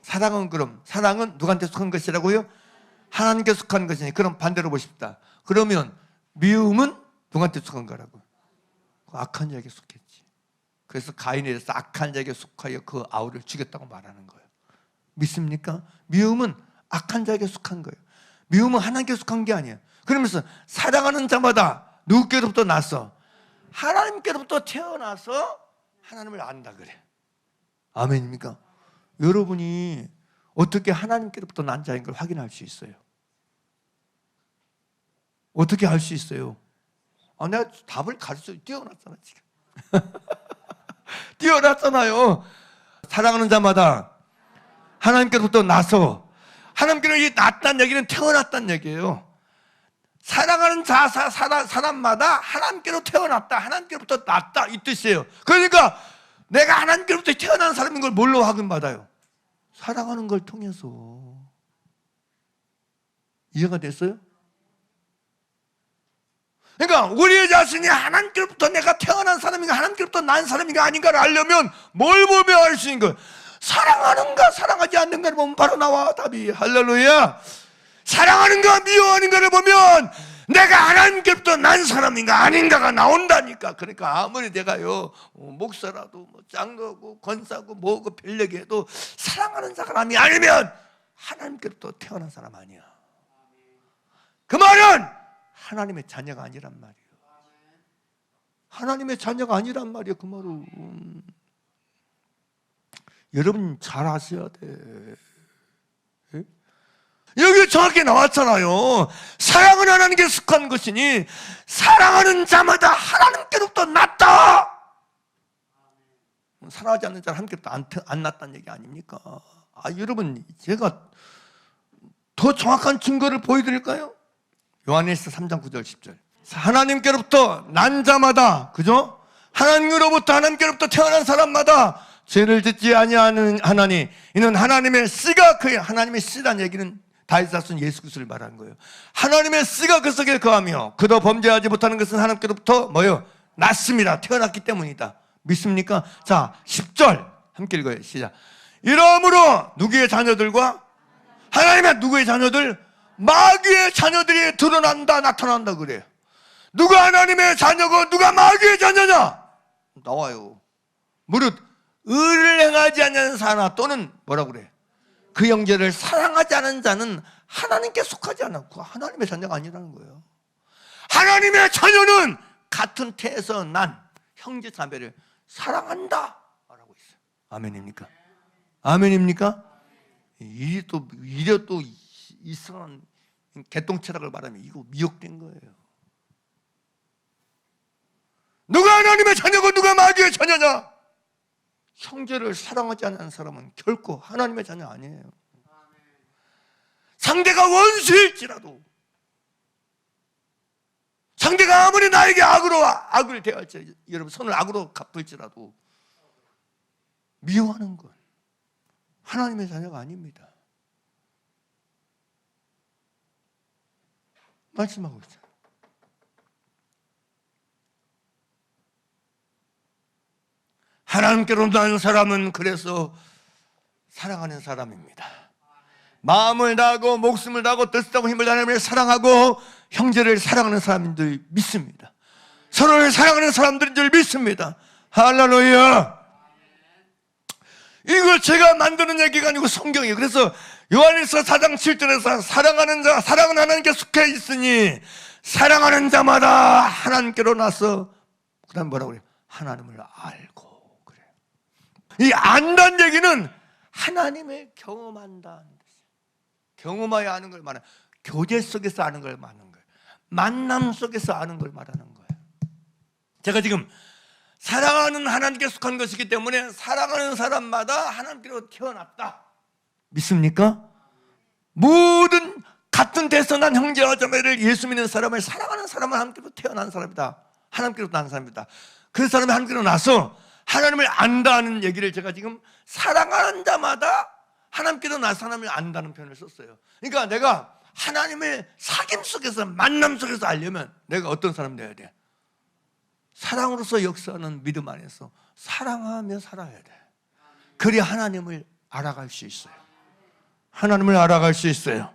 Speaker 1: 사랑은 그럼 사랑은 누구한테 속한 것이라고요? 하나님께 속한 것이니. 그럼 반대로 보십시다. 그러면 미움은 누구한테 속한 거라고? 악한 자에게 속했지. 그래서 가인에 대해서 악한 자에게 속하여 그 아우를 죽였다고 말하는 거예요. 믿습니까? 미움은 악한 자에게 속한 거예요. 미움은 하나님께 속한 게 아니에요. 그러면서 사랑하는 자마다 누구께로부터 나서? 하나님께로부터 태어나서 하나님을 안다 그래. 아멘입니까? 여러분이 어떻게 하나님께로부터 난 자인 걸 확인할 수 있어요? 어떻게 알 수 있어요? 내가 답을 가르쳐 띄워놨잖아 지금. 띄워놨잖아요. 사랑하는 자마다 하나님께로부터 나서. 하나님께로 났다는 얘기는 태어났다는 얘기예요. 사랑하는 사람마다 하나님께로 태어났다, 하나님께로부터 났다 이 뜻이에요. 그러니까 내가 하나님께로부터 태어난 사람인 걸 뭘로 확인받아요? 사랑하는 걸 통해서. 이해가 됐어요? 그러니까 우리 자신이 하나님께로부터 내가 태어난 사람인가 하나님께로부터 난 사람인가 아닌가를 알려면 뭘 보면 알 수 있는 거예요? 사랑하는가 사랑하지 않는가를 보면 바로 나와 답이. 할렐루야. 사랑하는가 미워하는가를 보면 내가 하나님께로부터 난 사람인가 아닌가가 나온다니까. 그러니까 아무리 내가요 목사라도 뭐 장로고 권사고 뭐고 별얘기해도 사랑하는 사람이 아니면 하나님께로부터 태어난 사람 아니야. 그 말은 하나님의 자녀가 아니란 말이에요. 하나님의 자녀가 아니란 말이에요. 그 말은 여러분 잘 아셔야 돼. 예? 여기 정확히 나왔잖아요. 사랑은 하나님께 속한 것이니 사랑하는 자마다 하나님께로부터 났다. 사랑하지 않는 자는 하나님께로부터 안 났다는 얘기 아닙니까? 여러분, 제가 더 정확한 증거를 보여드릴까요? 요한일서 3장 9절 10절. 하나님께로부터 난 자마다, 그죠? 하나님께로부터 태어난 사람마다 죄를 짓지 아니하는 하나니 이는 하나님의 씨가 그의, 하나님의 씨란 얘기는 다윗 자손 예수 그리스도를 말하는 거예요. 하나님의 씨가 그 속에 거하며 그도 범죄하지 못하는 것은 하나님께로부터 뭐요? 났습니다. 태어났기 때문이다. 믿습니까? 자, 10절 함께 읽어요. 시작. 이러므로 누구의 자녀들과 하나님의 누구의 자녀들? 마귀의 자녀들이 드러난다, 나타난다 그래요. 누가 하나님의 자녀고 누가 마귀의 자녀냐? 나와요. 무릇 의를 행하지 않는 자나 또는 뭐라고 그래? 그 형제를 사랑하지 않은 자는 하나님께 속하지 않았고 하나님의 자녀가 아니라는 거예요. 하나님의 자녀는 같은 태에서 난 형제 자매를 사랑한다 라고 있어요. 아멘입니까? 아멘입니까? 이래 또 이상한 개똥철학을 말하면 이거 미혹된 거예요. 누가 하나님의 자녀고 누가 마귀의 자녀냐? 형제를 사랑하지 않는 사람은 결코 하나님의 자녀 아니에요. 상대가 원수일지라도, 상대가 아무리 나에게 악을 대할지, 여러분 손을 악으로 갚을지라도 미워하는 건 하나님의 자녀가 아닙니다. 말씀하고 있어요. 하나님께로 나는 사람은 그래서 사랑하는 사람입니다. 마음을 다하고 목숨을 다하고 뜻을 다하고 힘을 다하며 사랑하고 형제를 사랑하는 사람인 줄 믿습니다. 서로를 사랑하는 사람들인 줄 믿습니다. 할렐루야. 이거 제가 만드는 얘기가 아니고 성경이에요. 그래서 요한일서 4장 7절에서 사랑하는 자, 사랑은 하나님께 속해 있으니 사랑하는 자마다 하나님께로 나서, 그 다음 뭐라고 그래요? 하나님을 알고. 이 안다는 얘기는 하나님을 경험한다는 뜻이에요. 경험하여 아는 걸 말하는, 교제 속에서 아는 걸 말하는 거예요. 만남 속에서 아는 걸 말하는 거예요. 제가 지금 사랑하는 하나님께 속한 것이기 때문에 사랑하는 사람마다 하나님께로 태어났다. 믿습니까? 모든 같은 데서 난 형제와 자매를, 예수 믿는 사람을 사랑하는 사람은 하나님께로 태어난 사람이다. 하나님께로 난 사람이다. 그 사람이 하나님께로 나서 하나님을 안다는 얘기를 제가 지금 사랑하는 자마다 하나님께로 나서 하나님을 안다는 표현을 썼어요. 그러니까 내가 하나님을 사귐 속에서, 만남 속에서 알려면 내가 어떤 사람 되어야 돼? 사랑으로서 역사하는 믿음 안에서 사랑하며 살아야 돼. 그래야 하나님을 알아갈 수 있어요. 하나님을 알아갈 수 있어요.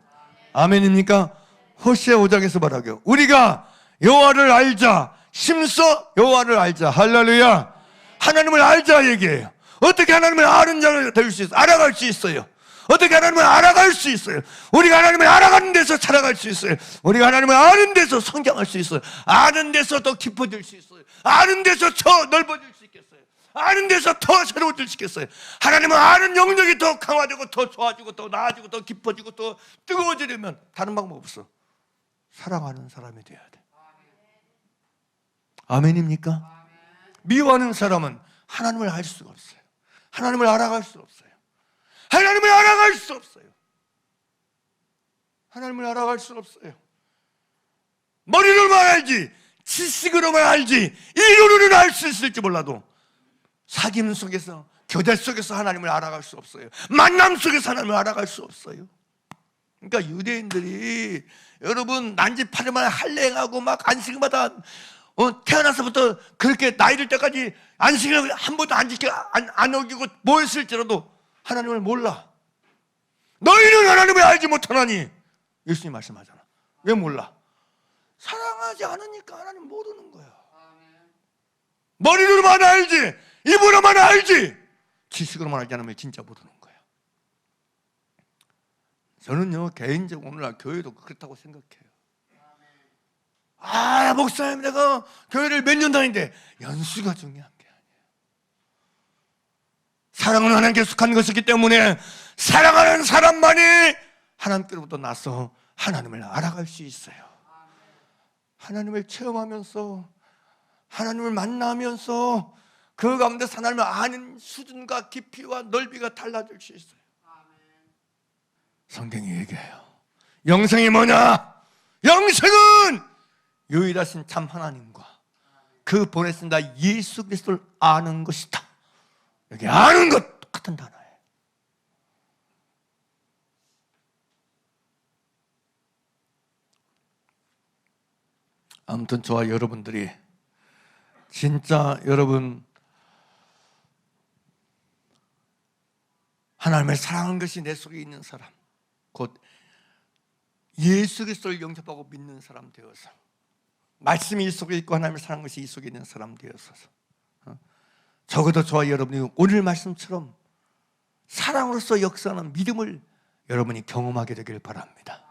Speaker 1: 아멘입니까? 호세아 5장에서 말하고요. 우리가 여호와를 알자. 심써 여호와를 알자. 할렐루야. 하나님을 알자 얘기해요. 어떻게 하나님을 아는 자가 될 수 있어요? 알아갈 수 있어요. 어떻게 하나님을 알아갈 수 있어요? 우리가 하나님을 알아가는 데서 살아갈 수 있어요. 우리가 하나님을 아는 데서 성장할 수 있어요. 아는 데서 더 깊어질 수 있어요. 아는 데서 더 넓어질 수 있겠어요. 아는 데서 더 새로워질 수 있겠어요. 하나님을 아는 영역이 더 강화되고 더 좋아지고 더 나아지고 더 깊어지고 더 뜨거워지려면 다른 방법 없어. 사랑하는 사람이 돼야 돼. 아멘입니까? 미워하는 사람은 하나님을 알 수가 없어요. 하나님을 알아갈 수 없어요. 하나님을 알아갈 수 없어요. 하나님을 알아갈 수 없어요. 머리로만 알지, 지식으로만 알지, 이론으로는 알 수 있을지 몰라도 사귐 속에서, 교제 속에서 하나님을 알아갈 수 없어요. 만남 속에서 하나님을 알아갈 수 없어요. 그러니까 유대인들이 여러분 난집하려면 할례하고 막 안식일마다 태어나서부터 그렇게 나이 들 때까지 안식일을 한 번도 안 어기고 모였을지라도 하나님을 몰라. 너희는 하나님을 알지 못하나니 예수님 말씀하잖아. 왜 몰라? 사랑하지 않으니까 하나님 모르는 거야. 머리로만 알지, 입으로만 알지, 지식으로만 알지 않으면 진짜 모르는 거야. 저는요 개인적으로 오늘날 교회도 그렇다고 생각해요. 목사님 내가 교회를 몇 년 다니는데 연수가 중요한 게 아니에요. 사랑은 하나님께 속한 것이기 때문에 사랑하는 사람만이 하나님께로부터 나서 하나님을 알아갈 수 있어요. 하나님을 체험하면서, 하나님을 만나면서 그 가운데 하나님을 아는 수준과 깊이와 넓이가 달라질 수 있어요. 성경이 얘기해요. 영생이 뭐냐? 영생은 유일하신 참 하나님과 그 보내신 다 예수 그리스도를 아는 것이다. 여기 아는 것 똑같은 단어예요. 아무튼 저와 여러분들이 진짜 여러분 하나님을 사랑하는 것이 내 속에 있는 사람, 곧 예수 그리스도를 영접하고 믿는 사람 되어서, 말씀이 이 속에 있고 하나님을 사랑하는 것이 이 속에 있는 사람 되어서, 적어도 저와 여러분이 오늘 말씀처럼 사랑으로서 역사하는 믿음을 여러분이 경험하게 되길 바랍니다.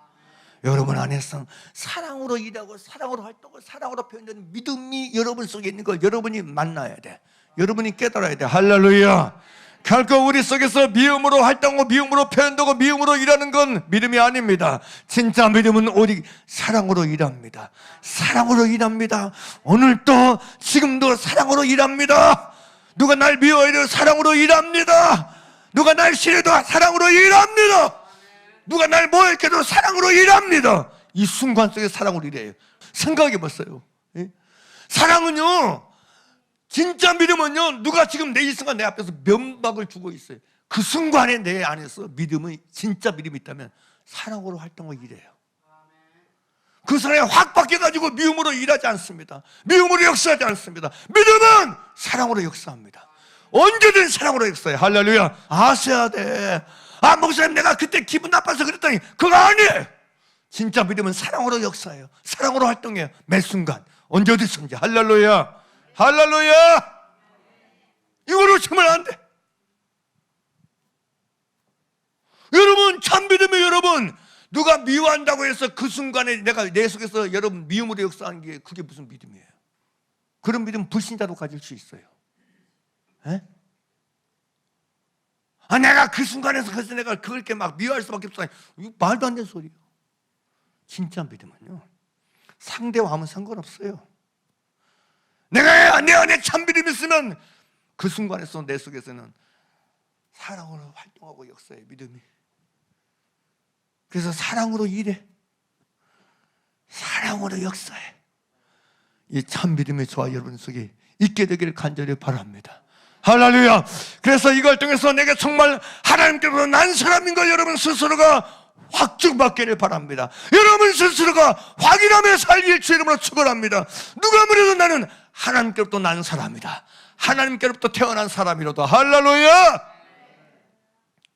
Speaker 1: 여러분 안에서 사랑으로 일하고 사랑으로 활동하고 사랑으로 표현되는 믿음이 여러분 속에 있는 걸 여러분이 만나야 돼. 여러분이 깨달아야 돼. 할렐루야. 결코 우리 속에서 미움으로 활동하고 미움으로 표현되고 미움으로 일하는 건 믿음이 아닙니다. 진짜 믿음은 오직 사랑으로 일합니다. 사랑으로 일합니다. 오늘도 지금도 사랑으로 일합니다. 누가 날 미워해도 사랑으로 일합니다. 누가 날 싫어해도 사랑으로 일합니다. 누가 날 뭐했게도 사랑으로 일합니다. 이 순간 속에 사랑으로 일해요. 생각해 봤어요. 사랑은요, 진짜 믿음은요, 누가 지금 내 이 순간 내 앞에서 면박을 주고 있어요. 그 순간에 내 안에서 믿음이, 진짜 믿음이 있다면 사랑으로 활동을 일해요. 그 사람이 확 바뀌어가지고 미움으로 일하지 않습니다. 미움으로 역사하지 않습니다. 믿음은 사랑으로 역사합니다. 언제든 사랑으로 역사해요. 할렐루야. 아셔야 돼. 아, 목사님 내가 그때 기분 나빠서 그랬더니 그거 아니에요. 진짜 믿음은 사랑으로 역사해요. 사랑으로 활동해요. 매 순간 언제 어디서든지. 할렐루야. 할렐루야. 이걸 놓치면 안 돼. 여러분 참 믿음이, 여러분 누가 미워한다고 해서 그 순간에 내가 내 속에서 여러분 미움으로 역사하는 게 그게 무슨 믿음이에요? 그런 믿음 불신자도 가질 수 있어요. 에? 아, 내가 그 순간에서 그래서 내가 그렇게 막 미워할 수밖에 없어. 이거 말도 안 되는 소리예요. 진짜 믿음은요, 상대와 아무 상관없어요. 내가 내 안에 참 믿음이 있으면 그 순간에서 내 속에서는 사랑으로 활동하고 역사해, 믿음이. 그래서 사랑으로 일해, 사랑으로 역사해. 이 참 믿음이 저와 여러분 속에 있게 되기를 간절히 바랍니다. 할렐루야. 그래서 이걸 통해서 내게 정말 하나님께로 난 사람인 걸 여러분 스스로가 확증받기를 바랍니다. 여러분 스스로가 확인하며 살길 주 이름으로 축원합니다. 누가 뭐래도 나는 하나님께로부터 난 사람이다. 하나님께로부터 태어난 사람이로다. 할렐루야.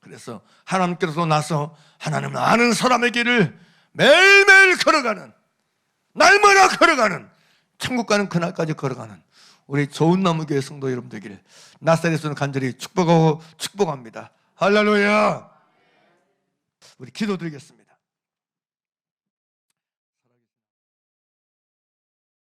Speaker 1: 그래서 하나님께로부터 나서 하나님을 아는 사람의 길을 매일매일 걸어가는, 날마다 걸어가는, 천국 가는 그날까지 걸어가는 우리 좋은 나무 교회 성도 여러분 되기를 나사렛에서는 간절히 축복하고 축복합니다. 할렐루야. 우리 기도드리겠습니다.